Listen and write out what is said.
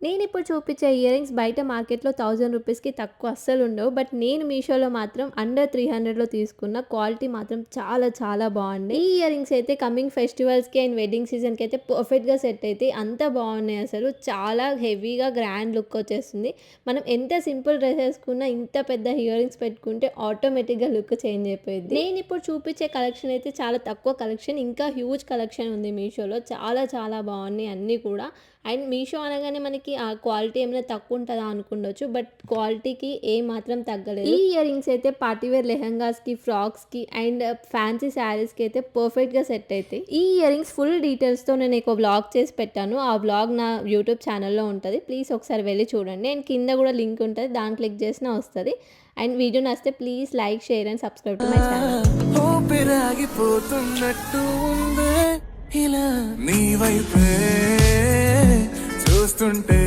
నేనిప్పుడు చూపించే ear rings బయట మార్కెట్‌లో 1000 రూపీస్‌కి తక్కువ అస్సలుండవు. బట్ నేను మీషోలో మాత్రం అండర్ 300లో తీసుకున్న. క్వాలిటీ మాత్రం చాలా చాలా బావుంది. ఈ ఇయర్ రింగ్స్ అయితే కమింగ్ ఫెస్టివల్స్‌కి అండ్ వెడ్డింగ్ సీజన్‌కి అయితే పర్ఫెక్ట్‌గా సెట్ అయితాయి. అంత బావున్నాయి అసలు. చాలా హెవీగా గ్రాండ్ లుక్ వచ్చేస్తుంది. మనం ఎంత సింపుల్ డ్రెస్ ఏసుకున్నా ఇంత పెద్ద ఇయర్ రింగ్స్ పెట్టుకుంటే ఆటోమేటిక్‌గా లుక్ చేంజ్ అయిపోయిద్ది. నేనిప్పుడు చూపించే కలెక్షన్ అయితే చాలా తక్కువ కలెక్షన్. ఇంకా హ్యూజ్ కలెక్షన్ ఉంది మీషోలో. చాలా చాలా బావున్నాయి అన్నీ కూడా. అండ్ మీషో అనగానే మనకి ఆ క్వాలిటీ ఏమైనా తక్కువ ఉంటదా అనుకుండొచ్చు. బట్ క్వాలిటీకి ఏమాత్రం తగ్గలేదు. ఈ ఇయర్ రింగ్స్ అయితే పార్టీ వేర్ లెహెంగాస్‌కి, ఫ్రాక్స్‌కి అండ్ ఫ్యాన్సీ శారీస్‌కి అయితే పర్ఫెక్ట్‌గా సెట్ అయితాయి. ఈ ఇయర్ రింగ్స్ ఫుల్ డీటెయిల్స్‌తో నేను ఒక వ్లాగ్ చేసి పెట్టాను. ఆ వ్లాగ్ నా యూట్యూబ్ ఛానల్‌లో ఉంటది. ప్లీజ్ ఒకసారి వెళ్లి చూడండి. అండ్ కింద కూడా లింక్ ఉంటది. దాన్ని క్లిక్ చేసినా వస్తది. అండ్ వీడియో నచ్చితే please like, share and subscribe to my channel. ఊపిరాగిపోతున్నట్టు ఉందే ఇలా నీ వైపే చూస్తుంటే